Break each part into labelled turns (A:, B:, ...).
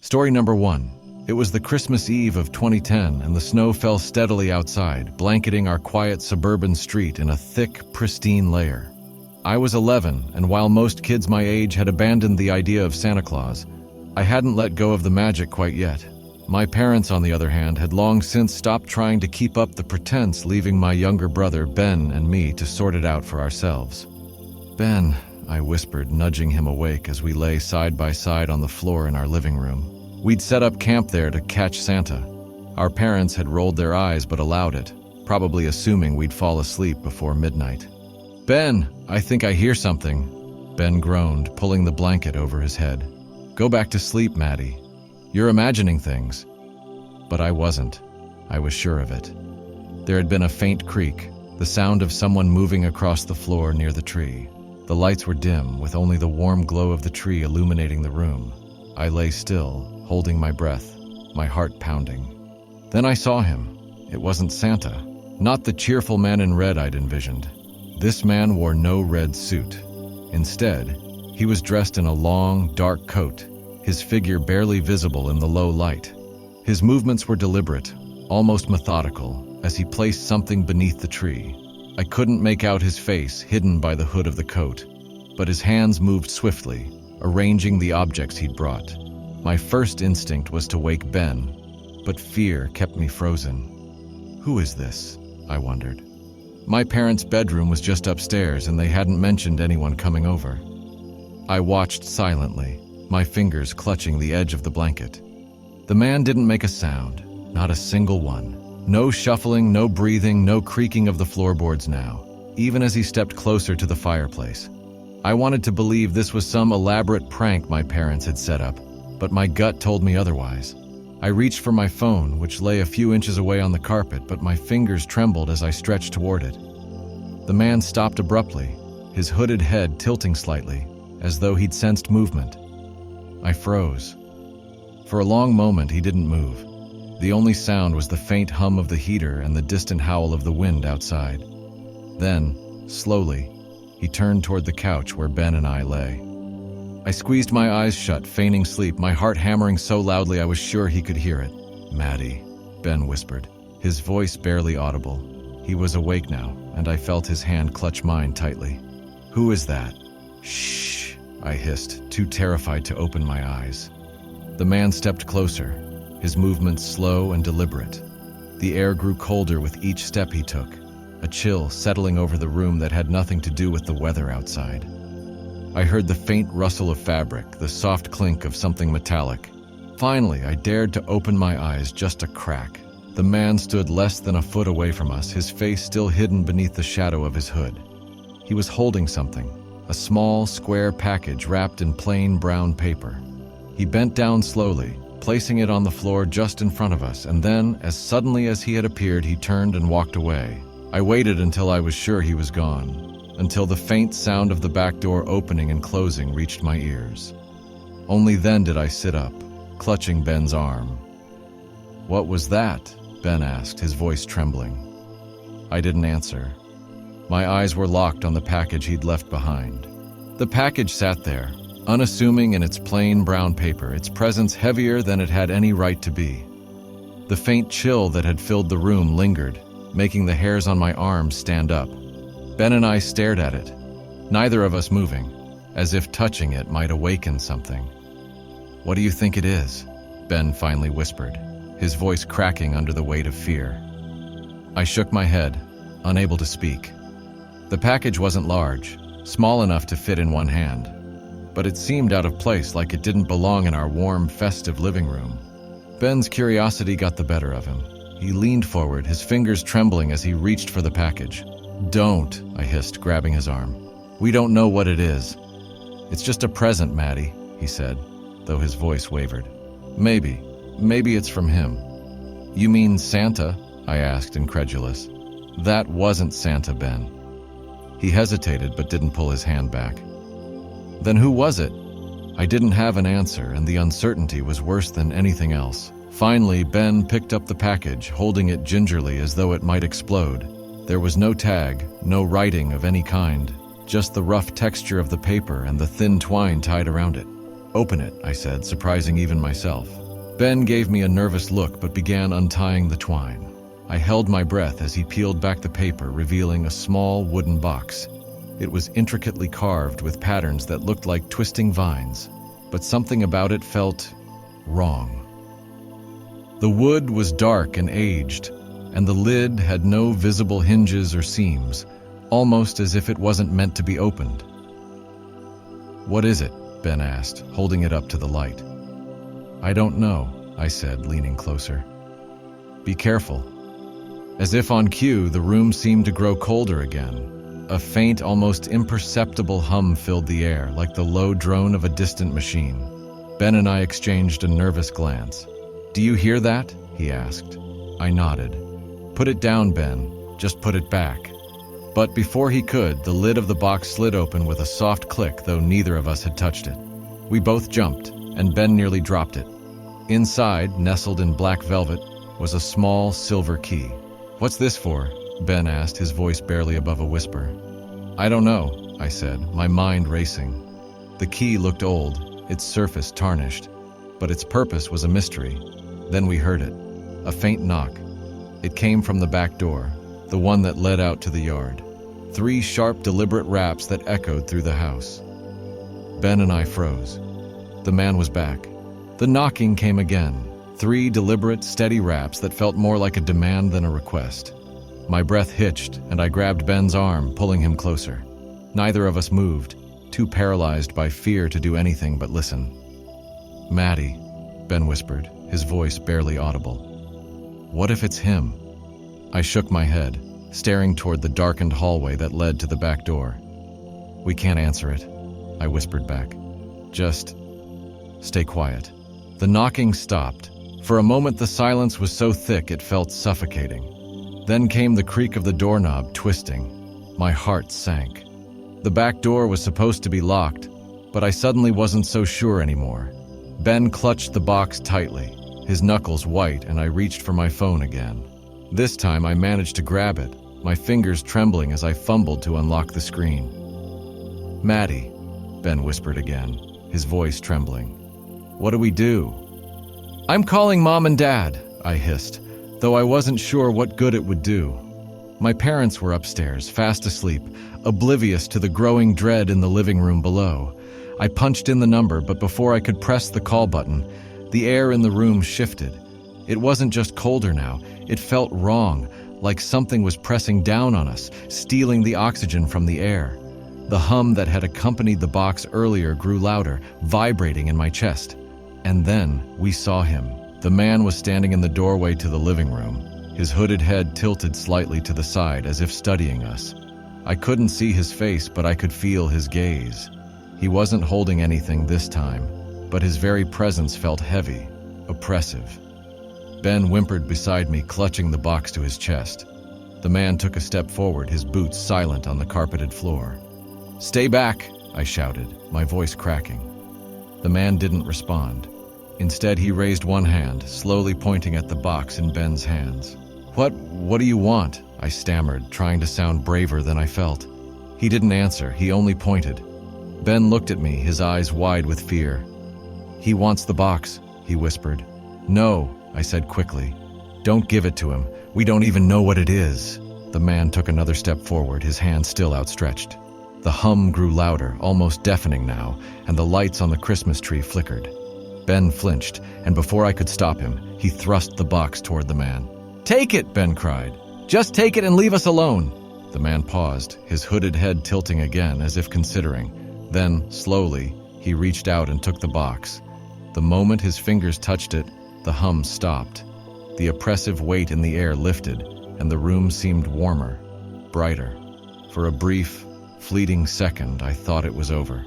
A: Story number 1. It was the Christmas Eve of 2010, and the snow fell steadily outside, blanketing our quiet suburban street in a thick, pristine layer. I was 11, and while most kids my age had abandoned the idea of Santa Claus, I hadn't let go of the magic quite yet. My parents, on the other hand, had long since stopped trying to keep up the pretense, leaving my younger brother, Ben, and me to sort it out for ourselves. "Ben," I whispered, nudging him awake as we lay side by side on the floor in our living room. We'd set up camp there to catch Santa. Our parents had rolled their eyes but allowed it, probably assuming we'd fall asleep before midnight. "Ben, I think I hear something," Ben groaned, pulling the blanket over his head. "Go back to sleep, Maddie. You're imagining things." But I wasn't. I was sure of it. There had been a faint creak, the sound of someone moving across the floor near the tree. The lights were dim, with only the warm glow of the tree illuminating the room. I lay still, holding my breath, my heart pounding. Then I saw him. It wasn't Santa, not the cheerful man in red I'd envisioned. This man wore no red suit. Instead, he was dressed in a long, dark coat, his figure barely visible in the low light. His movements were deliberate, almost methodical, as he placed something beneath the tree. I couldn't make out his face, hidden by the hood of the coat, but his hands moved swiftly, arranging the objects he'd brought. My first instinct was to wake Ben, but fear kept me frozen. Who is this? I wondered. My parents' bedroom was just upstairs, and they hadn't mentioned anyone coming over. I watched silently, my fingers clutching the edge of the blanket. The man didn't make a sound, not a single one. No shuffling, no breathing, no creaking of the floorboards now, even as he stepped closer to the fireplace. I wanted to believe this was some elaborate prank my parents had set up, but my gut told me otherwise. I reached for my phone, which lay a few inches away on the carpet, but my fingers trembled as I stretched toward it. The man stopped abruptly, his hooded head tilting slightly, as though he'd sensed movement. I froze. For a long moment, he didn't move. The only sound was the faint hum of the heater and the distant howl of the wind outside. Then, slowly, he turned toward the couch where Ben and I lay. I squeezed my eyes shut, feigning sleep, my heart hammering so loudly I was sure he could hear it. "Maddie," Ben whispered, his voice barely audible. He was awake now, and I felt his hand clutch mine tightly. "Who is that?" "Shh," I hissed, too terrified to open my eyes. The man stepped closer, his movements slow and deliberate. The air grew colder with each step he took, a chill settling over the room that had nothing to do with the weather outside. I heard the faint rustle of fabric, the soft clink of something metallic. Finally, I dared to open my eyes just a crack. The man stood less than a foot away from us, his face still hidden beneath the shadow of his hood. He was holding something, a small, square package wrapped in plain brown paper. He bent down slowly, placing it on the floor just in front of us, and then, as suddenly as he had appeared, he turned and walked away. I waited until I was sure he was gone, until the faint sound of the back door opening and closing reached my ears. Only then did I sit up, clutching Ben's arm. "What was that?" Ben asked, his voice trembling. I didn't answer. My eyes were locked on the package he'd left behind. The package sat there, unassuming in its plain brown paper, its presence heavier than it had any right to be. The faint chill that had filled the room lingered, making the hairs on my arms stand up. Ben and I stared at it, neither of us moving, as if touching it might awaken something. "What do you think it is?" Ben finally whispered, his voice cracking under the weight of fear. I shook my head, unable to speak. The package wasn't large, small enough to fit in one hand, but it seemed out of place, like it didn't belong in our warm, festive living room. Ben's curiosity got the better of him. He leaned forward, his fingers trembling as he reached for the package. "Don't," I hissed, grabbing his arm. "We don't know what it is. It's just a present, Maddie," he said, though his voice wavered. Maybe it's from him." "You mean Santa?" I asked, incredulous. "That wasn't Santa, Ben." He hesitated but didn't pull his hand back. "Then who was it?" I didn't have an answer, and the uncertainty was worse than anything else. Finally, Ben picked up the package, holding it gingerly as though it might explode. There was no tag, no writing of any kind, just the rough texture of the paper and the thin twine tied around it. "Open it," I said, surprising even myself. Ben gave me a nervous look but began untying the twine. I held my breath as he peeled back the paper, revealing a small wooden box. It was intricately carved with patterns that looked like twisting vines, but something about it felt wrong. The wood was dark and aged, and the lid had no visible hinges or seams, almost as if it wasn't meant to be opened. "What is it?" Ben asked, holding it up to the light. "I don't know," I said, leaning closer. "Be careful." As if on cue, the room seemed to grow colder again. A faint, almost imperceptible hum filled the air, like the low drone of a distant machine. Ben and I exchanged a nervous glance. "Do you hear that?" he asked. I nodded. "Put it down, Ben. Just put it back." But before he could, the lid of the box slid open with a soft click, though neither of us had touched it. We both jumped, and Ben nearly dropped it. Inside, nestled in black velvet, was a small silver key. "What's this for?" Ben asked, his voice barely above a whisper. "I don't know," I said, my mind racing. The key looked old, its surface tarnished, but its purpose was a mystery. Then we heard it, a faint knock. It came from the back door, the one that led out to the yard. 3 sharp, deliberate raps that echoed through the house. Ben and I froze. The man was back. The knocking came again. 3 deliberate, steady raps that felt more like a demand than a request. My breath hitched, and I grabbed Ben's arm, pulling him closer. Neither of us moved, too paralyzed by fear to do anything but listen. "Maddie," Ben whispered, his voice barely audible. "What if it's him?" I shook my head, staring toward the darkened hallway that led to the back door. "We can't answer it," I whispered back. "Just stay quiet." The knocking stopped. For a moment, the silence was so thick it felt suffocating. Then came the creak of the doorknob twisting. My heart sank. The back door was supposed to be locked, but I suddenly wasn't so sure anymore. Ben clutched the box tightly, his knuckles white, and I reached for my phone again. This time I managed to grab it, my fingers trembling as I fumbled to unlock the screen. "Maddie," Ben whispered again, his voice trembling. "What do we do?" "I'm calling Mom and Dad," I hissed, though I wasn't sure what good it would do. My parents were upstairs, fast asleep, oblivious to the growing dread in the living room below. I punched in the number, but before I could press the call button, the air in the room shifted. It wasn't just colder now, it felt wrong, like something was pressing down on us, stealing the oxygen from the air. The hum that had accompanied the box earlier grew louder, vibrating in my chest. And then we saw him. The man was standing in the doorway to the living room, his hooded head tilted slightly to the side as if studying us. I couldn't see his face, but I could feel his gaze. He wasn't holding anything this time, but his very presence felt heavy, oppressive. Ben whimpered beside me, clutching the box to his chest. The man took a step forward, his boots silent on the carpeted floor. "Stay back," I shouted, my voice cracking. The man didn't respond. Instead, he raised one hand, slowly pointing at the box in Ben's hands. What do you want?" I stammered, trying to sound braver than I felt. He didn't answer, he only pointed. Ben looked at me, his eyes wide with fear. "He wants the box," he whispered. "No," I said quickly. "Don't give it to him. We don't even know what it is." The man took another step forward, his hand still outstretched. The hum grew louder, almost deafening now, and the lights on the Christmas tree flickered. Ben flinched, and before I could stop him, he thrust the box toward the man. "Take it!" Ben cried. "Just take it and leave us alone!" The man paused, his hooded head tilting again as if considering. Then, slowly, he reached out and took the box. The moment his fingers touched it, the hum stopped. The oppressive weight in the air lifted, and the room seemed warmer, brighter. For a brief, fleeting second, I thought it was over.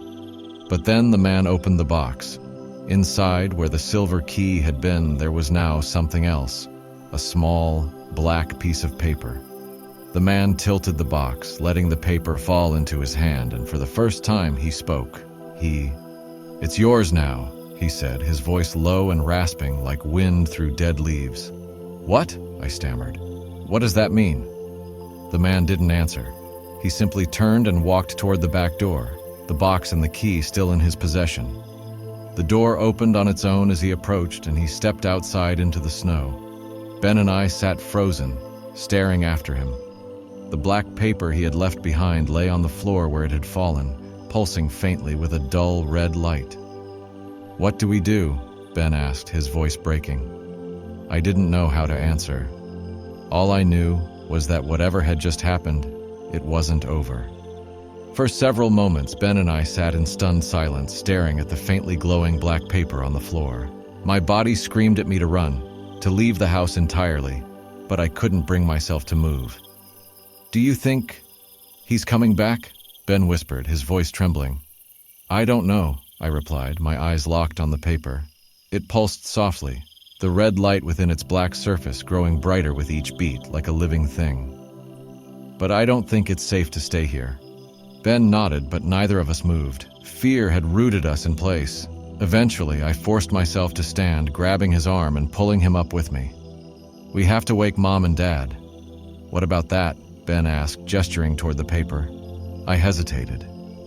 A: But then the man opened the box. Inside, where the silver key had been, there was now something else. A small, black piece of paper. The man tilted the box, letting the paper fall into his hand, and for the first time he spoke. "It's yours now," he said, his voice low and rasping like wind through dead leaves. "What?" I stammered. "What does that mean?" The man didn't answer. He simply turned and walked toward the back door, the box and the key still in his possession. The door opened on its own as he approached, and he stepped outside into the snow. Ben and I sat frozen, staring after him. The black paper he had left behind lay on the floor where it had fallen, pulsing faintly with a dull red light. "What do we do?" Ben asked, his voice breaking. I didn't know how to answer. All I knew was that whatever had just happened, it wasn't over. For several moments, Ben and I sat in stunned silence, staring at the faintly glowing black paper on the floor. My body screamed at me to run, to leave the house entirely, but I couldn't bring myself to move. "Do you think he's coming back?" Ben whispered, his voice trembling. "I don't know," I replied, my eyes locked on the paper. It pulsed softly, the red light within its black surface growing brighter with each beat, like a living thing. "But I don't think it's safe to stay here." Ben nodded, but neither of us moved. Fear had rooted us in place. Eventually, I forced myself to stand, grabbing his arm and pulling him up with me. "We have to wake Mom and Dad." "What about that?" Ben asked, gesturing toward the paper. I hesitated.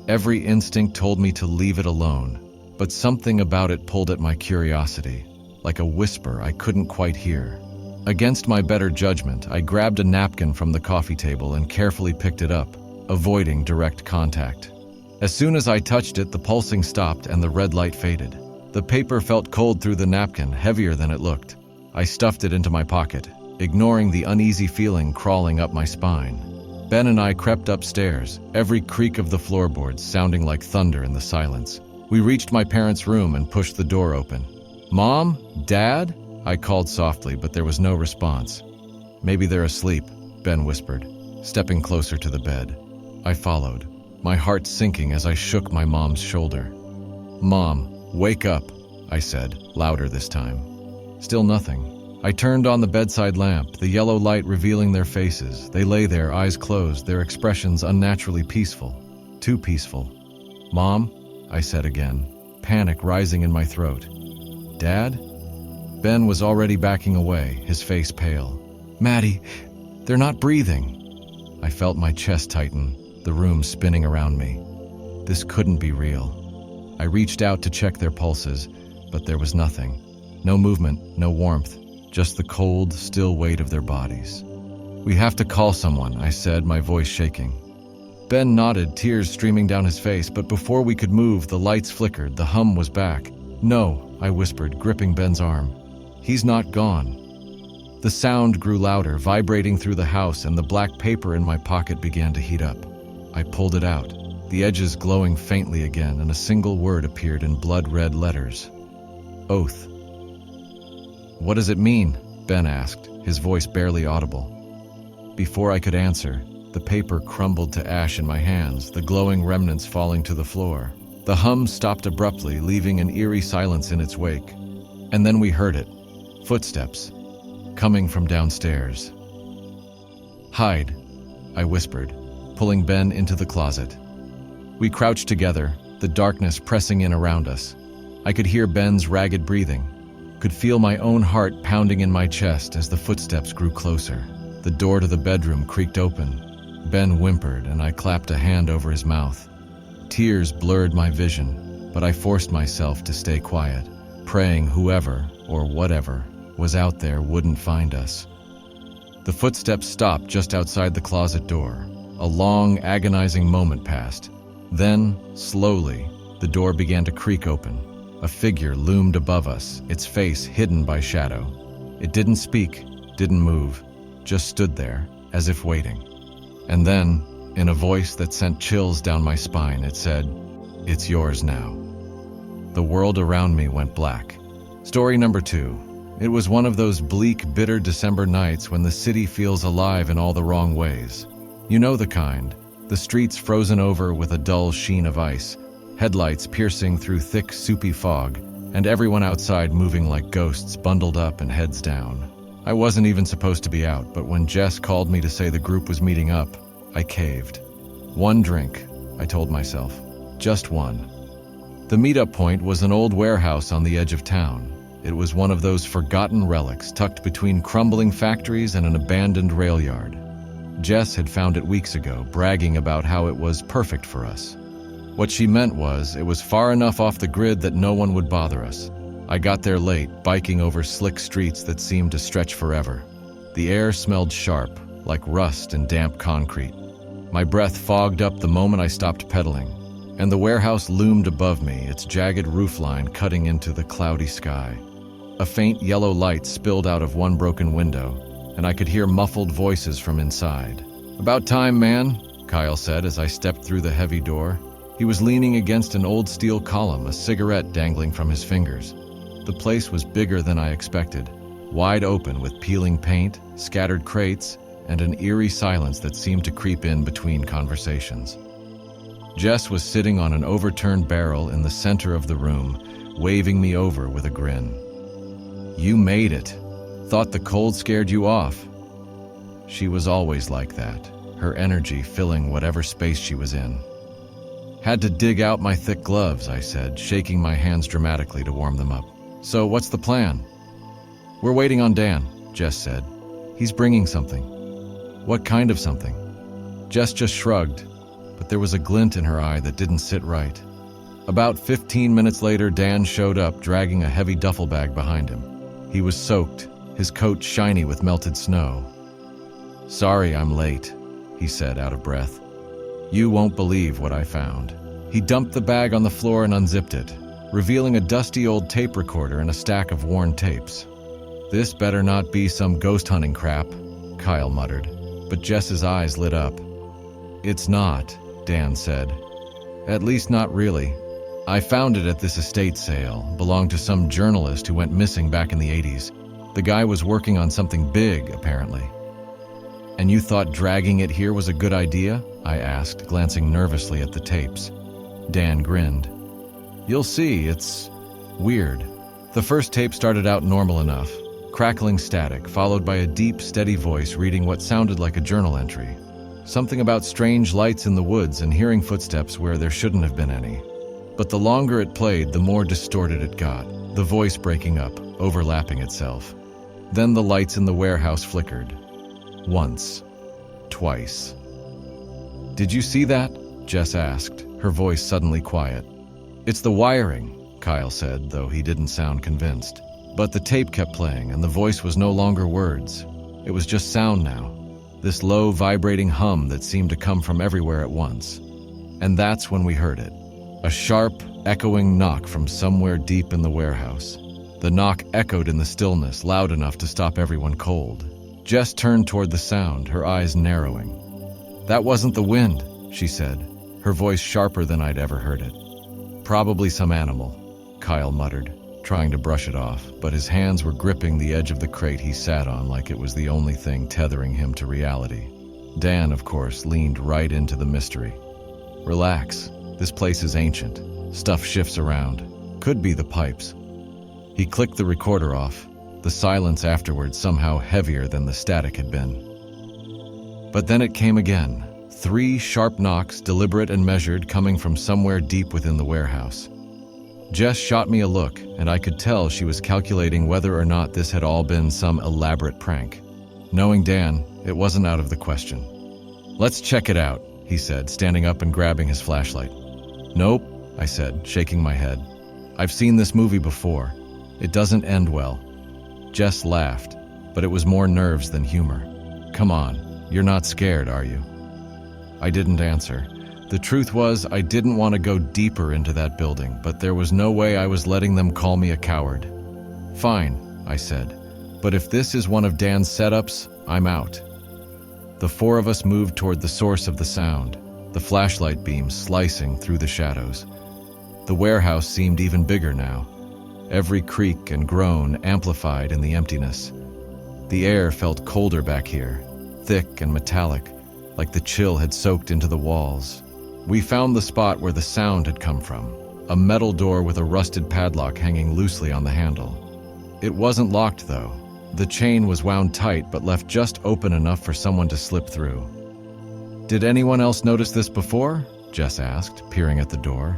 A: Every instinct told me to leave it alone, but something about it pulled at my curiosity, like a whisper I couldn't quite hear. Against my better judgment, I grabbed a napkin from the coffee table and carefully picked it up, avoiding direct contact. As soon as I touched it, the pulsing stopped and the red light faded. The paper felt cold through the napkin, heavier than it looked. I stuffed it into my pocket, ignoring the uneasy feeling crawling up my spine. Ben and I crept upstairs, every creak of the floorboards sounding like thunder in the silence. We reached my parents' room and pushed the door open. "Mom? Dad?" I called softly, but there was no response. "Maybe they're asleep," Ben whispered, stepping closer to the bed. I followed, my heart sinking as I shook my mom's shoulder. "Mom, wake up," I said, louder this time. Still nothing. I turned on the bedside lamp, the yellow light revealing their faces. They lay there, eyes closed, their expressions unnaturally peaceful. Too peaceful. "Mom?" I said again, panic rising in my throat. "Dad?" Ben was already backing away, his face pale. "Maddie, they're not breathing." I felt my chest tighten, the room spinning around me. This couldn't be real. I reached out to check their pulses, but there was nothing. No movement, no warmth, just the cold, still weight of their bodies. "We have to call someone," I said, my voice shaking. Ben nodded, tears streaming down his face, but before we could move, the lights flickered, the hum was back. "No," I whispered, gripping Ben's arm. "He's not gone." The sound grew louder, vibrating through the house, and the black paper in my pocket began to heat up. I pulled it out, the edges glowing faintly again, and a single word appeared in blood-red letters. "Oath." "What does it mean?" Ben asked, his voice barely audible. Before I could answer, the paper crumbled to ash in my hands, the glowing remnants falling to the floor. The hum stopped abruptly, leaving an eerie silence in its wake. And then we heard it. Footsteps. Coming from downstairs. "Hide," I whispered, pulling Ben into the closet. We crouched together, the darkness pressing in around us. I could hear Ben's ragged breathing, could feel my own heart pounding in my chest as the footsteps grew closer. The door to the bedroom creaked open. Ben whimpered, and I clapped a hand over his mouth. Tears blurred my vision, but I forced myself to stay quiet, praying whoever, or whatever, was out there wouldn't find us. The footsteps stopped just outside the closet door. A long, agonizing moment passed. Then, slowly, the door began to creak open. A figure loomed above us, its face hidden by shadow. It didn't speak, didn't move, just stood there, as if waiting. And then, in a voice that sent chills down my spine, it said, "It's yours now." The world around me went black. Story number 2. It was one of those bleak, bitter December nights when the city feels alive in all the wrong ways. You know the kind. The streets frozen over with a dull sheen of ice, headlights piercing through thick, soupy fog, and everyone outside moving like ghosts, bundled up and heads down. I wasn't even supposed to be out, but when Jess called me to say the group was meeting up, I caved. One drink, I told myself. Just one. The meetup point was an old warehouse on the edge of town. It was one of those forgotten relics tucked between crumbling factories and an abandoned rail yard. Jess had found it weeks ago, bragging about how it was perfect for us. What she meant was, it was far enough off the grid that no one would bother us. I got there late, biking over slick streets that seemed to stretch forever. The air smelled sharp, like rust and damp concrete. My breath fogged up the moment I stopped pedaling, and the warehouse loomed above me, its jagged roofline cutting into the cloudy sky. A faint yellow light spilled out of one broken window, and I could hear muffled voices from inside. "About time, man," Kyle said as I stepped through the heavy door. He was leaning against an old steel column, a cigarette dangling from his fingers. The place was bigger than I expected, wide open with peeling paint, scattered crates, and an eerie silence that seemed to creep in between conversations. Jess was sitting on an overturned barrel in the center of the room, waving me over with a grin. "You made it. Thought the cold scared you off." She was always like that, her energy filling whatever space she was in. "Had to dig out my thick gloves," I said, shaking my hands dramatically to warm them up. "So what's the plan?" "We're waiting on Dan," Jess said. "He's bringing something." "What kind of something?" Jess just shrugged, but there was a glint in her eye that didn't sit right. About 15 minutes later, Dan showed up, dragging a heavy duffel bag behind him. He was soaked, his coat shiny with melted snow. "Sorry I'm late," he said, out of breath. "You won't believe what I found." He dumped the bag on the floor and unzipped it, revealing a dusty old tape recorder and a stack of worn tapes. "This better not be some ghost hunting crap," Kyle muttered, but Jess's eyes lit up. "It's not," Dan said. "At least not really. I found it at this estate sale, belonged to some journalist who went missing back in the 80s. The guy was working on something big, apparently." "And you thought dragging it here was a good idea?" I asked, glancing nervously at the tapes. Dan grinned. "You'll see, it's weird." The first tape started out normal enough, crackling static, followed by a deep, steady voice reading what sounded like a journal entry. Something about strange lights in the woods and hearing footsteps where there shouldn't have been any. But the longer it played, the more distorted it got, the voice breaking up, overlapping itself. Then the lights in the warehouse flickered. Once. Twice. "Did you see that?" Jess asked, her voice suddenly quiet. "It's the wiring," Kyle said, though he didn't sound convinced. But the tape kept playing, and the voice was no longer words. It was just sound now. This low, vibrating hum that seemed to come from everywhere at once. And that's when we heard it. A sharp, echoing knock from somewhere deep in the warehouse. The knock echoed in the stillness, loud enough to stop everyone cold. Jess turned toward the sound, her eyes narrowing. "That wasn't the wind," she said, her voice sharper than I'd ever heard it. "Probably some animal," Kyle muttered, trying to brush it off, but his hands were gripping the edge of the crate he sat on like it was the only thing tethering him to reality. Dan, of course, leaned right into the mystery. "Relax. This place is ancient. Stuff shifts around. Could be the pipes." He clicked the recorder off, the silence afterward somehow heavier than the static had been. But then it came again. 3 sharp knocks, deliberate and measured, coming from somewhere deep within the warehouse. Jess shot me a look, and I could tell she was calculating whether or not this had all been some elaborate prank. Knowing Dan, it wasn't out of the question. "Let's check it out," he said, standing up and grabbing his flashlight. "Nope," I said, shaking my head. "I've seen this movie before. It doesn't end well." Jess laughed, but it was more nerves than humor. "Come on, you're not scared, are you?" I didn't answer. The truth was, I didn't want to go deeper into that building, but there was no way I was letting them call me a coward. "Fine," I said, "but if this is one of Dan's setups, I'm out." The 4 of us moved toward the source of the sound, the flashlight beam slicing through the shadows. The warehouse seemed even bigger now, every creak and groan amplified in the emptiness. The air felt colder back here, thick and metallic, like the chill had soaked into the walls. We found the spot where the sound had come from, a metal door with a rusted padlock hanging loosely on the handle. It wasn't locked, though. The chain was wound tight but left just open enough for someone to slip through. "Did anyone else notice this before?" Jess asked, peering at the door.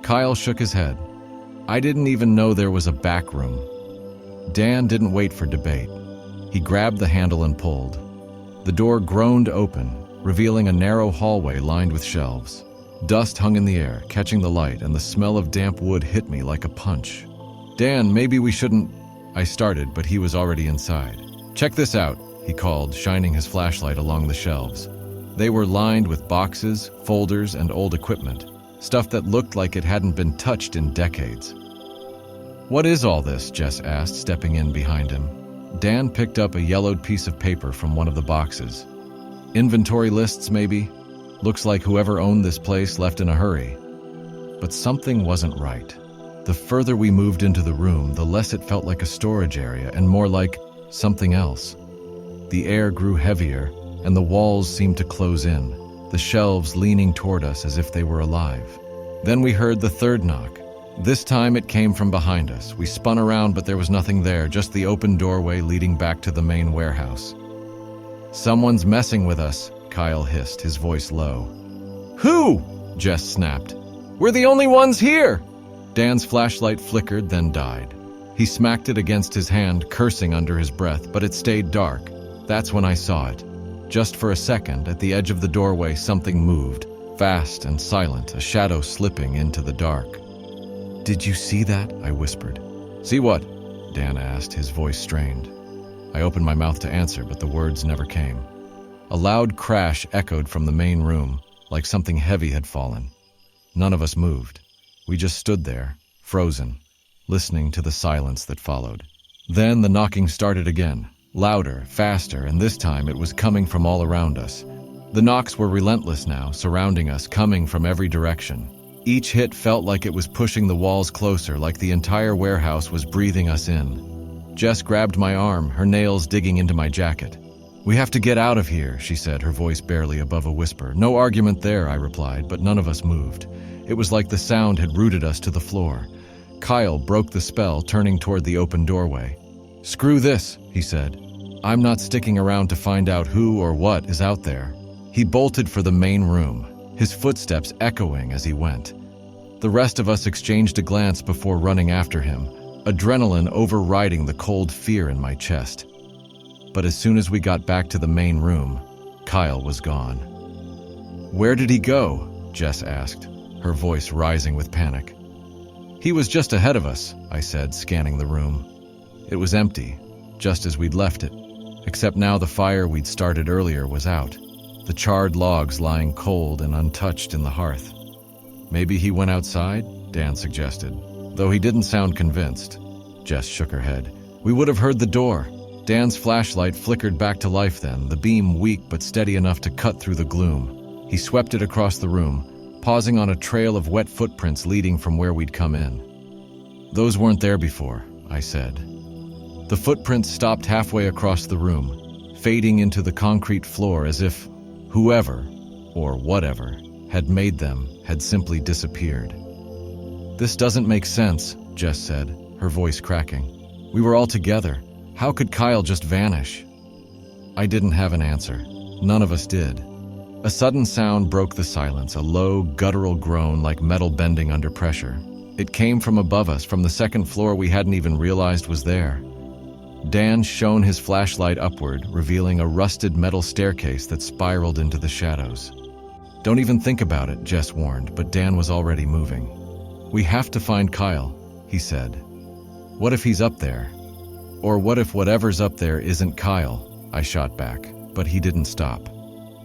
A: Kyle shook his head. "I didn't even know there was a back room." Dan didn't wait for debate. He grabbed the handle and pulled. The door groaned open, revealing a narrow hallway lined with shelves. Dust hung in the air, catching the light, and the smell of damp wood hit me like a punch. "Dan, maybe we shouldn't—" I started, but he was already inside. "Check this out," he called, shining his flashlight along the shelves. They were lined with boxes, folders, and old equipment, stuff that looked like it hadn't been touched in decades. "What is all this?" Jess asked, stepping in behind him. Dan picked up a yellowed piece of paper from one of the boxes. "Inventory lists, maybe? Looks like whoever owned this place left in a hurry." But something wasn't right. The further we moved into the room, the less it felt like a storage area and more like something else. The air grew heavier, and the walls seemed to close in, the shelves leaning toward us as if they were alive. Then we heard the third knock. This time it came from behind us. We spun around, but there was nothing there, just the open doorway leading back to the main warehouse. "Someone's messing with us," Kyle hissed, his voice low. "Who?" Jess snapped. "We're the only ones here!" Dan's flashlight flickered, then died. He smacked it against his hand, cursing under his breath, but it stayed dark. That's when I saw it. Just for a second, at the edge of the doorway, something moved, fast and silent, a shadow slipping into the dark. "Did you see that?" I whispered. "See what?" Dan asked, his voice strained. I opened my mouth to answer, but the words never came. A loud crash echoed from the main room, like something heavy had fallen. None of us moved. We just stood there, frozen, listening to the silence that followed. Then the knocking started again, louder, faster, and this time it was coming from all around us. The knocks were relentless now, surrounding us, coming from every direction. Each hit felt like it was pushing the walls closer, like the entire warehouse was breathing us in. Jess grabbed my arm, her nails digging into my jacket. "We have to get out of here," she said, her voice barely above a whisper. "No argument there," I replied, but none of us moved. It was like the sound had rooted us to the floor. Kyle broke the spell, turning toward the open doorway. "Screw this," he said. "I'm not sticking around to find out who or what is out there." He bolted for the main room, his footsteps echoing as he went. The rest of us exchanged a glance before running after him, adrenaline overriding the cold fear in my chest. But as soon as we got back to the main room, Kyle was gone. "Where did he go?" Jess asked, her voice rising with panic. "He was just ahead of us," I said, scanning the room. It was empty, just as we'd left it, except now the fire we'd started earlier was out, the charred logs lying cold and untouched in the hearth. "Maybe he went outside?" Dan suggested, though he didn't sound convinced. Jess shook her head. "We would have heard the door." Dan's flashlight flickered back to life then, the beam weak but steady enough to cut through the gloom. He swept it across the room, pausing on a trail of wet footprints leading from where we'd come in. "Those weren't there before," I said. The footprints stopped halfway across the room, fading into the concrete floor as if whoever, or whatever, had made them had simply disappeared. "This doesn't make sense," Jess said, her voice cracking. "We were all together. How could Kyle just vanish?" I didn't have an answer. None of us did. A sudden sound broke the silence, a low, guttural groan like metal bending under pressure. It came from above us, from the second floor we hadn't even realized was there. Dan shone his flashlight upward, revealing a rusted metal staircase that spiraled into the shadows. "Don't even think about it," Jess warned, but Dan was already moving. "We have to find Kyle," he said. "What if he's up there? Or what if whatever's up there isn't Kyle?" I shot back, but he didn't stop.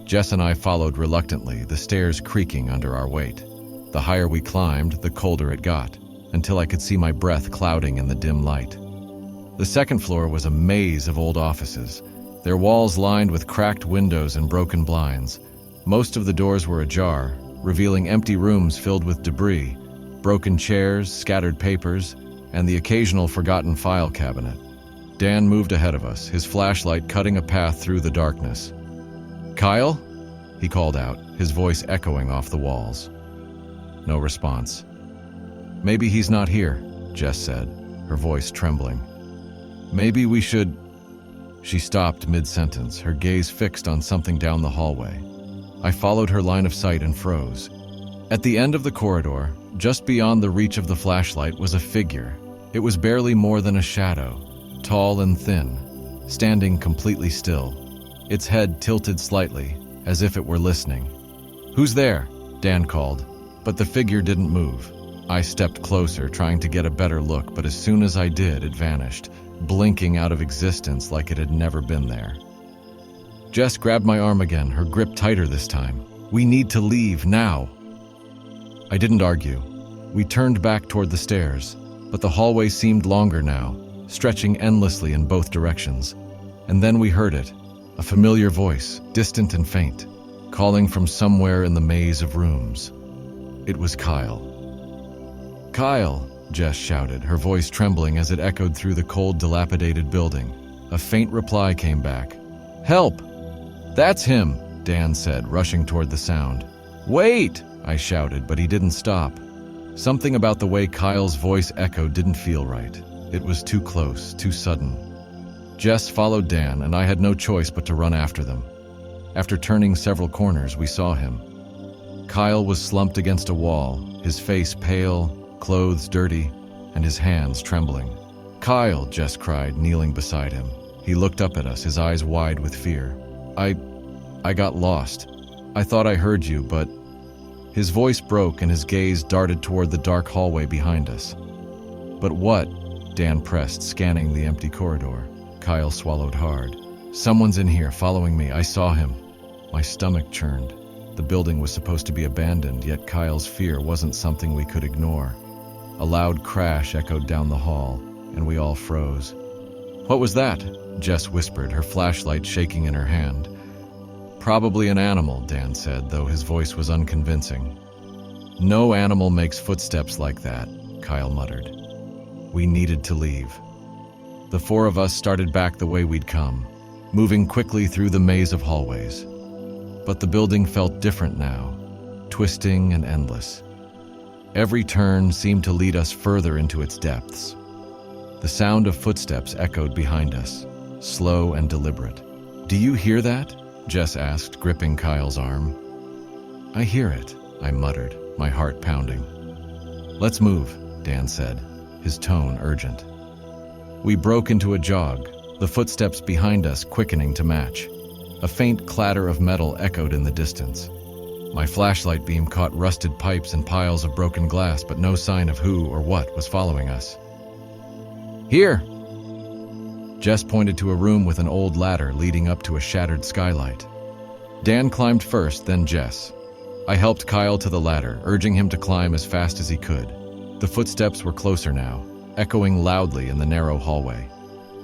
A: Jess and I followed reluctantly, the stairs creaking under our weight. The higher we climbed, the colder it got, until I could see my breath clouding in the dim light. The second floor was a maze of old offices, their walls lined with cracked windows and broken blinds. Most of the doors were ajar, revealing empty rooms filled with debris, broken chairs, scattered papers, and the occasional forgotten file cabinet. Dan moved ahead of us, his flashlight cutting a path through the darkness. "Kyle?" he called out, his voice echoing off the walls. No response. "Maybe he's not here," Jess said, her voice trembling. "Maybe we should—" She stopped mid-sentence, her gaze fixed on something down the hallway. I followed her line of sight and froze. At the end of the corridor, just beyond the reach of the flashlight, was a figure. It was barely more than a shadow, tall and thin, standing completely still, its head tilted slightly, as if it were listening. "Who's there?" Dan called, but the figure didn't move. I stepped closer, trying to get a better look, but as soon as I did, it vanished, blinking out of existence like it had never been there. Jess grabbed my arm again, her grip tighter this time. "We need to leave, now!" I didn't argue. We turned back toward the stairs, but the hallway seemed longer now, stretching endlessly in both directions. And then we heard it, a familiar voice, distant and faint, calling from somewhere in the maze of rooms. It was Kyle. "Kyle!" Jess shouted, her voice trembling as it echoed through the cold, dilapidated building. A faint reply came back. "Help! That's him!" Dan said, rushing toward the sound. "Wait!" I shouted, but he didn't stop. Something about the way Kyle's voice echoed didn't feel right. It was too close, too sudden. Jess followed Dan, and I had no choice but to run after them. After turning several corners, we saw him. Kyle was slumped against a wall, his face pale, clothes dirty, and his hands trembling. "Kyle!" Jess cried, kneeling beside him. He looked up at us, his eyes wide with fear. I got lost. I thought I heard you, but..." His voice broke and his gaze darted toward the dark hallway behind us. "But what?" Dan pressed, scanning the empty corridor. Kyle swallowed hard. "Someone's in here, following me. I saw him." My stomach churned. The building was supposed to be abandoned, yet Kyle's fear wasn't something we could ignore. A loud crash echoed down the hall, and we all froze. "What was that?" Jess whispered, her flashlight shaking in her hand. "Probably an animal," Dan said, though his voice was unconvincing. "No animal makes footsteps like that," Kyle muttered. We needed to leave. The four of us started back the way we'd come, moving quickly through the maze of hallways. But the building felt different now, twisting and endless. Every turn seemed to lead us further into its depths. The sound of footsteps echoed behind us, slow and deliberate. "Do you hear that?" Jess asked, gripping Kyle's arm. "I hear it," I muttered, my heart pounding. "Let's move," Dan said, his tone urgent. We broke into a jog, the footsteps behind us quickening to match. A faint clatter of metal echoed in the distance. My flashlight beam caught rusted pipes and piles of broken glass, but no sign of who or what was following us. "Here!" Jess pointed to a room with an old ladder leading up to a shattered skylight. Dan climbed first, then Jess. I helped Kyle to the ladder, urging him to climb as fast as he could. The footsteps were closer now, echoing loudly in the narrow hallway.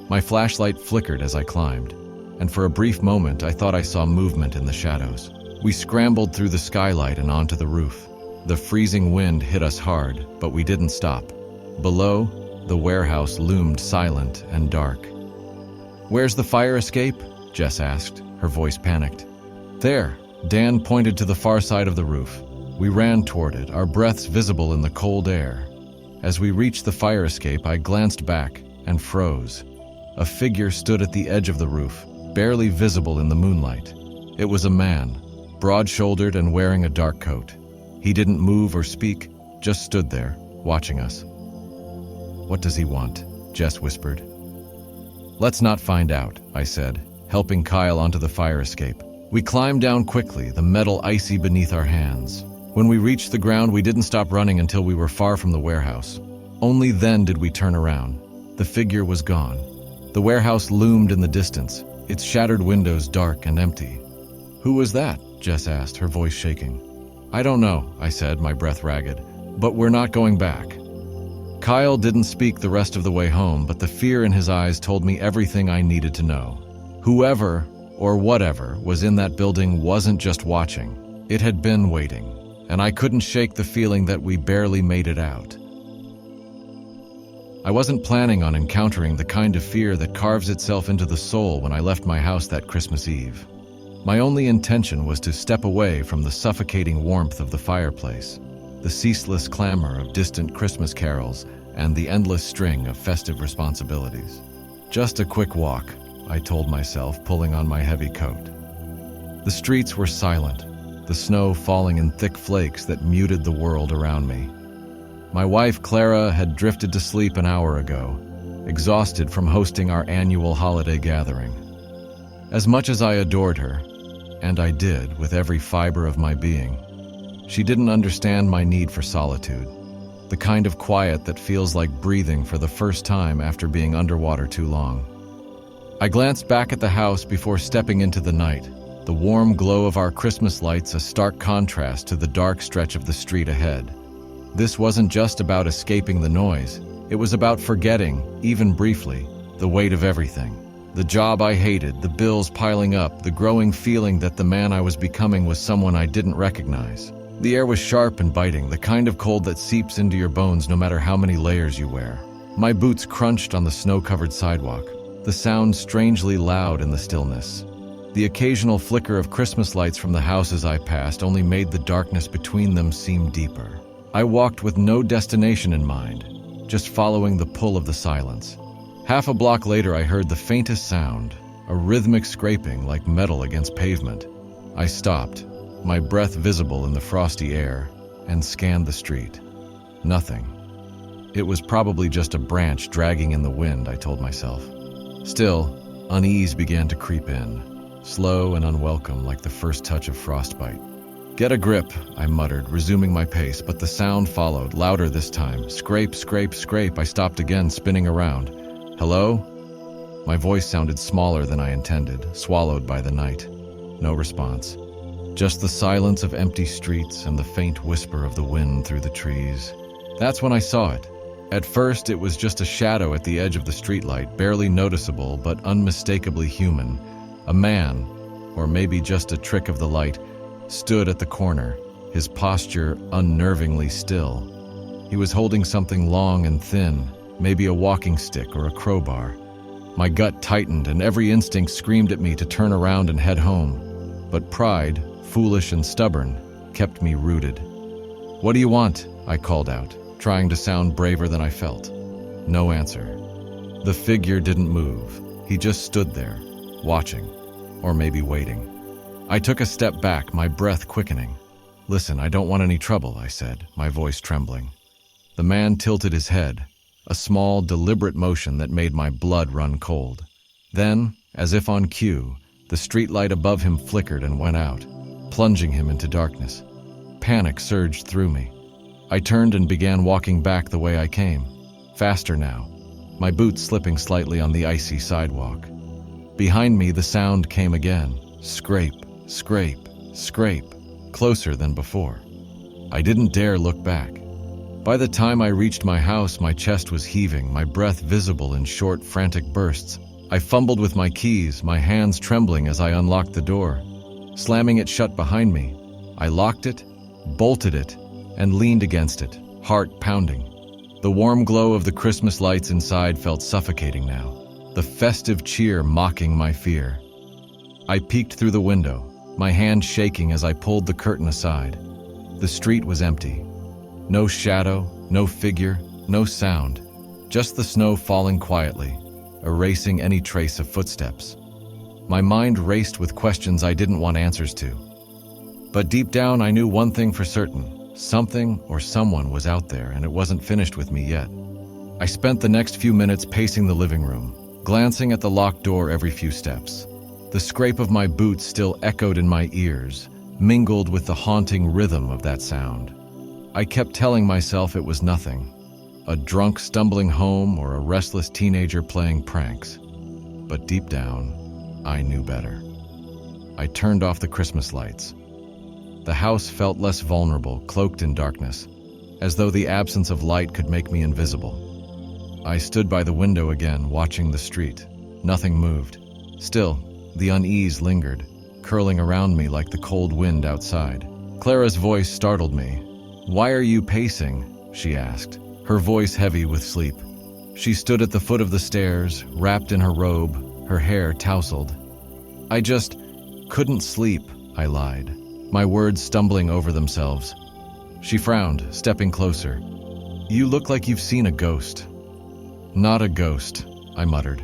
A: My flashlight flickered as I climbed, and for a brief moment I thought I saw movement in the shadows. We scrambled through the skylight and onto the roof. The freezing wind hit us hard, but we didn't stop. Below, the warehouse loomed silent and dark. "Where's the fire escape?" Jess asked, her voice panicked. "There." Dan pointed to the far side of the roof. We ran toward it, our breaths visible in the cold air. As we reached the fire escape, I glanced back and froze. A figure stood at the edge of the roof, barely visible in the moonlight. It was a man, broad-shouldered and wearing a dark coat. He didn't move or speak, just stood there, watching us. "What does he want?" Jess whispered. "Let's not find out," I said, helping Kyle onto the fire escape. We climbed down quickly, the metal icy beneath our hands. When we reached the ground, we didn't stop running until we were far from the warehouse. Only then did we turn around. The figure was gone. The warehouse loomed in the distance, its shattered windows dark and empty. "Who was that?" Jess asked, her voice shaking. "I don't know," I said, my breath ragged, "but we're not going back." Kyle didn't speak the rest of the way home, but the fear in his eyes told me everything I needed to know. Whoever, or whatever, was in that building wasn't just watching. It had been waiting, and I couldn't shake the feeling that we barely made it out. I wasn't planning on encountering the kind of fear that carves itself into the soul when I left my house that Christmas Eve. My only intention was to step away from the suffocating warmth of the fireplace, the ceaseless clamor of distant Christmas carols, and the endless string of festive responsibilities. Just a quick walk, I told myself, pulling on my heavy coat. The streets were silent, the snow falling in thick flakes that muted the world around me. My wife, Clara, had drifted to sleep an hour ago, exhausted from hosting our annual holiday gathering. As much as I adored her, and I did with every fiber of my being, She didn't understand my need for solitude, the kind of quiet that feels like breathing for the first time after being underwater too long. I glanced back at the house before stepping into the night, the warm glow of our Christmas lights a stark contrast to the dark stretch of the street ahead. This wasn't just about escaping the noise, it was about forgetting, even briefly, the weight of everything. The job I hated, the bills piling up, the growing feeling that the man I was becoming was someone I didn't recognize. The air was sharp and biting, the kind of cold that seeps into your bones no matter how many layers you wear. My boots crunched on the snow-covered sidewalk, the sound strangely loud in the stillness. The occasional flicker of Christmas lights from the houses I passed only made the darkness between them seem deeper. I walked with no destination in mind, just following the pull of the silence. Half a block later, I heard the faintest sound, a rhythmic scraping like metal against pavement. I stopped, my breath visible in the frosty air, and scanned the street. Nothing. It was probably just a branch dragging in the wind, I told myself. Still, unease began to creep in, slow and unwelcome like the first touch of frostbite. "Get a grip," I muttered, resuming my pace, but the sound followed, louder this time. Scrape, scrape, scrape. I stopped again, spinning around. "Hello?" My voice sounded smaller than I intended, swallowed by the night. No response. Just the silence of empty streets and the faint whisper of the wind through the trees. That's when I saw it. At first, it was just a shadow at the edge of the streetlight, barely noticeable but unmistakably human. A man, or maybe just a trick of the light, stood at the corner, his posture unnervingly still. He was holding something long and thin, maybe a walking stick or a crowbar. My gut tightened and every instinct screamed at me to turn around and head home. But pride, foolish and stubborn, kept me rooted. "What do you want?" I called out, trying to sound braver than I felt. No answer. The figure didn't move. He just stood there, watching, or maybe waiting. I took a step back, my breath quickening. "Listen, I don't want any trouble," I said, my voice trembling. The man tilted his head, a small, deliberate motion that made my blood run cold. Then, as if on cue, the streetlight above him flickered and went out, plunging him into darkness. Panic surged through me. I turned and began walking back the way I came, faster now, my boots slipping slightly on the icy sidewalk. Behind me, the sound came again. Scrape, scrape, scrape, closer than before. I didn't dare look back. By the time I reached my house, my chest was heaving, my breath visible in short, frantic bursts. I fumbled with my keys, my hands trembling as I unlocked the door. Slamming it shut behind me, I locked it, bolted it, and leaned against it, heart pounding. The warm glow of the Christmas lights inside felt suffocating now, the festive cheer mocking my fear. I peeked through the window, my hand shaking as I pulled the curtain aside. The street was empty. No shadow, no figure, no sound, just the snow falling quietly, erasing any trace of footsteps. My mind raced with questions I didn't want answers to. But deep down, I knew one thing for certain. Something or someone was out there, and it wasn't finished with me yet. I spent the next few minutes pacing the living room, glancing at the locked door every few steps. The scrape of my boots still echoed in my ears, mingled with the haunting rhythm of that sound. I kept telling myself it was nothing, a drunk stumbling home or a restless teenager playing pranks. But deep down, I knew better. I turned off the Christmas lights. The house felt less vulnerable, cloaked in darkness, as though the absence of light could make me invisible. I stood by the window again, watching the street. Nothing moved. Still, the unease lingered, curling around me like the cold wind outside. Clara's voice startled me. "Why are you pacing?" she asked, her voice heavy with sleep. She stood at the foot of the stairs, wrapped in her robe, her hair tousled. "I just couldn't sleep," I lied, my words stumbling over themselves. She frowned, stepping closer. "You look like you've seen a ghost." "Not a ghost," I muttered.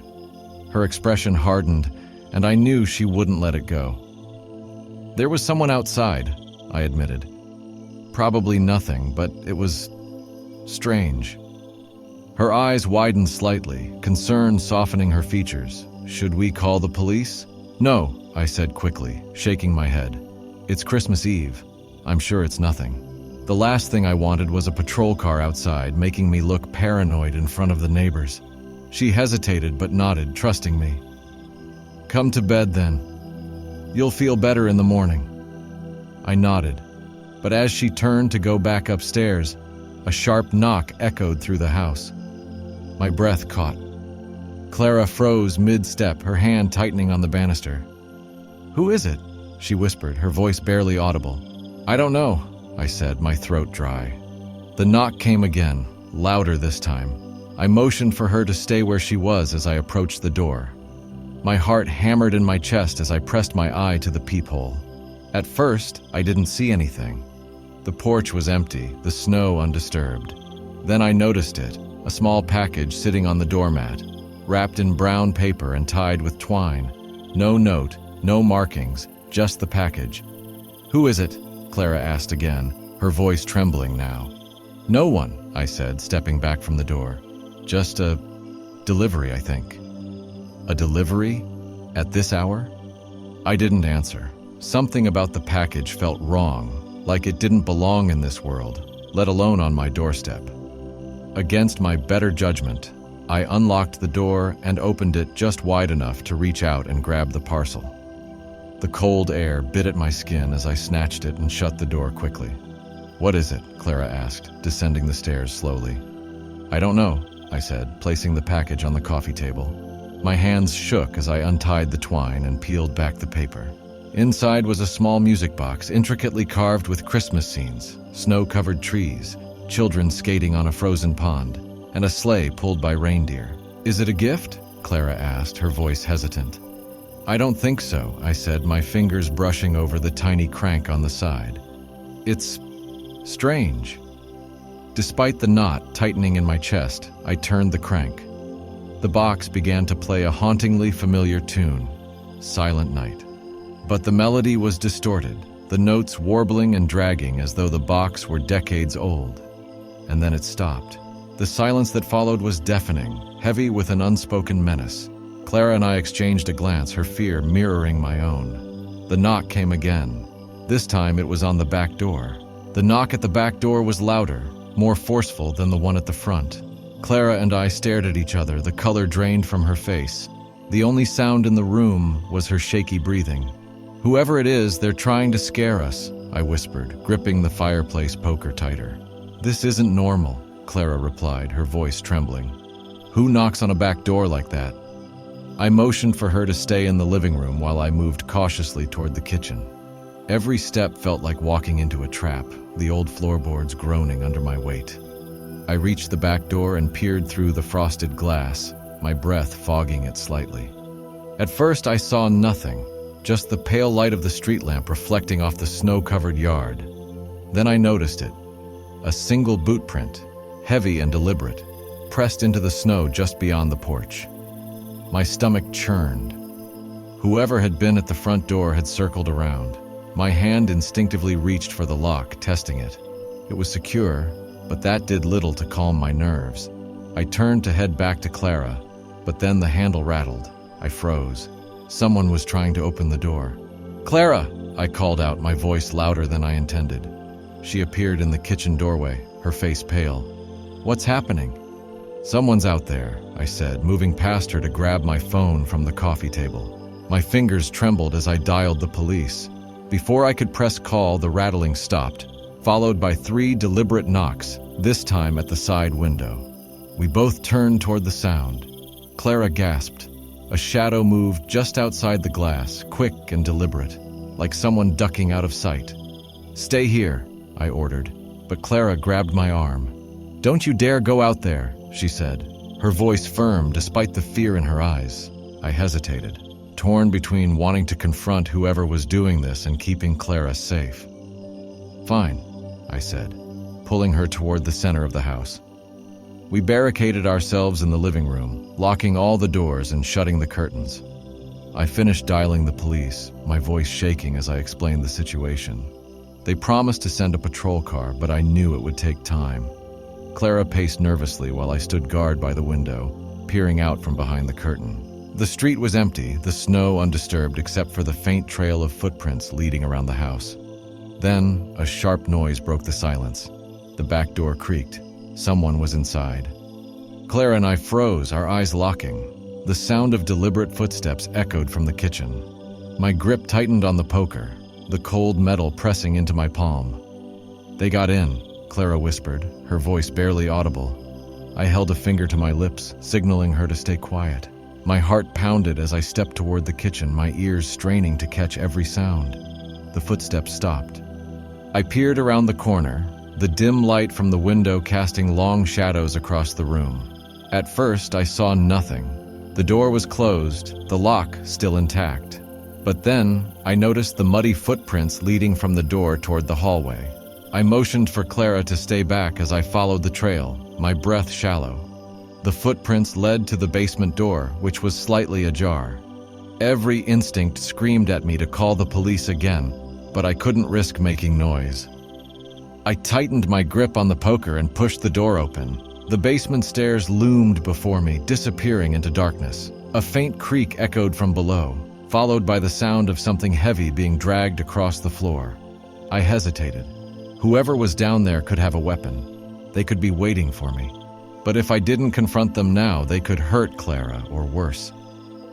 A: Her expression hardened, and I knew she wouldn't let it go. "There was someone outside," I admitted. "Probably nothing, but it was strange." Her eyes widened slightly, concern softening her features. "Should we call the police?" "No," I said quickly, shaking my head. "It's Christmas Eve. I'm sure it's nothing. The last thing I wanted was a patrol car outside, making me look paranoid in front of the neighbors. She hesitated but nodded, trusting me. Come to bed then. You'll feel better in the morning. I nodded, but as she turned to go back upstairs, a sharp knock echoed through the house. My breath caught. Clara froze mid-step, her hand tightening on the banister. Who is it? She whispered, her voice barely audible. I don't know, I said, my throat dry. The knock came again, louder this time. I motioned for her to stay where she was as I approached the door. My heart hammered in my chest as I pressed my eye to the peephole. At first, I didn't see anything. The porch was empty, the snow undisturbed. Then I noticed it, a small package sitting on the doormat, wrapped in brown paper and tied with twine. No note, no markings, just the package. Who is it? Clara asked again, her voice trembling now. No one, I said, stepping back from the door. Just a delivery, I think. A delivery? At this hour? I didn't answer. Something about the package felt wrong, like it didn't belong in this world, let alone on my doorstep. Against my better judgment, I unlocked the door and opened it just wide enough to reach out and grab the parcel. The cold air bit at my skin as I snatched it and shut the door quickly. What is it? Clara asked, descending the stairs slowly. I don't know, I said, placing the package on the coffee table. My hands shook as I untied the twine and peeled back the paper. Inside was a small music box intricately carved with Christmas scenes, snow-covered trees, children skating on a frozen pond, and a sleigh pulled by reindeer. Is it a gift? Clara asked, her voice hesitant. I don't think so, I said, my fingers brushing over the tiny crank on the side. It's strange. Despite the knot tightening in my chest, I turned the crank. The box began to play a hauntingly familiar tune, Silent Night. But the melody was distorted, the notes warbling and dragging as though the box were decades old. And then it stopped. The silence that followed was deafening, heavy with an unspoken menace. Clara and I exchanged a glance, her fear mirroring my own. The knock came again. This time it was on the back door. The knock at the back door was louder, more forceful than the one at the front. Clara and I stared at each other, the color drained from her face. The only sound in the room was her shaky breathing. Whoever it is, they're trying to scare us, I whispered, gripping the fireplace poker tighter. This isn't normal, Clara replied, her voice trembling. Who knocks on a back door like that? I motioned for her to stay in the living room while I moved cautiously toward the kitchen. Every step felt like walking into a trap, the old floorboards groaning under my weight. I reached the back door and peered through the frosted glass, my breath fogging it slightly. At first I saw nothing, just the pale light of the street lamp reflecting off the snow-covered yard. Then I noticed it, a single boot print, heavy and deliberate, pressed into the snow just beyond the porch. My stomach churned. Whoever had been at the front door had circled around. My hand instinctively reached for the lock, testing it. It was secure, but that did little to calm my nerves. I turned to head back to Clara, but then the handle rattled. I froze. Someone was trying to open the door. Clara! I called out, my voice louder than I intended. She appeared in the kitchen doorway, her face pale. What's happening? Someone's out there, I said, moving past her to grab my phone from the coffee table. My fingers trembled as I dialed the police. Before I could press call, the rattling stopped, followed by 3 deliberate knocks, this time at the side window. We both turned toward the sound. Clara gasped. A shadow moved just outside the glass, quick and deliberate, like someone ducking out of sight. Stay here, I ordered, but Clara grabbed my arm. Don't you dare go out there, she said, her voice firm despite the fear in her eyes. I hesitated, torn between wanting to confront whoever was doing this and keeping Clara safe. Fine, I said, pulling her toward the center of the house. We barricaded ourselves in the living room, locking all the doors and shutting the curtains. I finished dialing the police, my voice shaking as I explained the situation. They promised to send a patrol car, but I knew it would take time. Clara paced nervously while I stood guard by the window, peering out from behind the curtain. The street was empty, the snow undisturbed except for the faint trail of footprints leading around the house. Then, a sharp noise broke the silence. The back door creaked. Someone was inside. Clara and I froze, our eyes locking. The sound of deliberate footsteps echoed from the kitchen. My grip tightened on the poker, the cold metal pressing into my palm. "They got in," Clara whispered, her voice barely audible. I held a finger to my lips, signaling her to stay quiet. My heart pounded as I stepped toward the kitchen, my ears straining to catch every sound. The footsteps stopped. I peered around the corner, the dim light from the window casting long shadows across the room. At first, I saw nothing. The door was closed, the lock still intact. But then, I noticed the muddy footprints leading from the door toward the hallway. I motioned for Clara to stay back as I followed the trail, my breath shallow. The footprints led to the basement door, which was slightly ajar. Every instinct screamed at me to call the police again, but I couldn't risk making noise. I tightened my grip on the poker and pushed the door open. The basement stairs loomed before me, disappearing into darkness. A faint creak echoed from below, followed by the sound of something heavy being dragged across the floor. I hesitated. Whoever was down there could have a weapon. They could be waiting for me. But if I didn't confront them now, they could hurt Clara, or worse.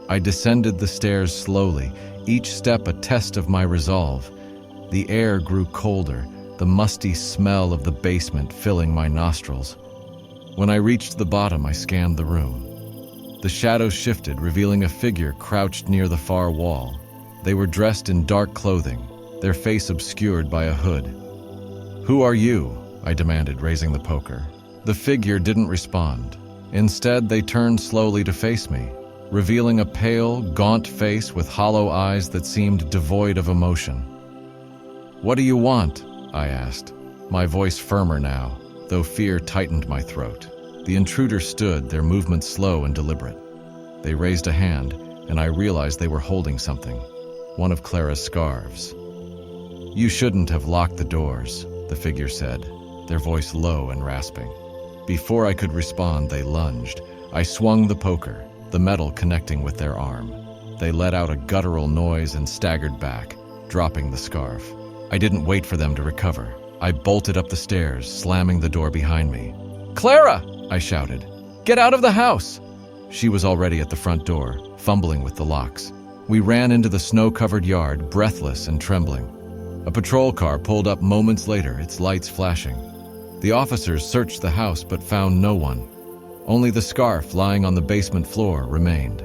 A: I descended the stairs slowly, each step a test of my resolve. The air grew colder, the musty smell of the basement filling my nostrils. When I reached the bottom, I scanned the room. The shadows shifted, revealing a figure crouched near the far wall. They were dressed in dark clothing, their face obscured by a hood. "Who are you?" I demanded, raising the poker. The figure didn't respond. Instead, they turned slowly to face me, revealing a pale, gaunt face with hollow eyes that seemed devoid of emotion. "What do you want?" I asked, my voice firmer now, though fear tightened my throat. The intruders stood, their movements slow and deliberate. They raised a hand, and I realized they were holding something, one of Clara's scarves. "You shouldn't have locked the doors," the figure said, their voice low and rasping. Before I could respond, they lunged. I swung the poker, the metal connecting with their arm. They let out a guttural noise and staggered back, dropping the scarf. I didn't wait for them to recover. I bolted up the stairs, slamming the door behind me. "Clara!" I shouted. "Get out of the house!" She was already at the front door, fumbling with the locks. We ran into the snow-covered yard, breathless and trembling. A patrol car pulled up moments later, its lights flashing. The officers searched the house but found no one. Only the scarf lying on the basement floor remained.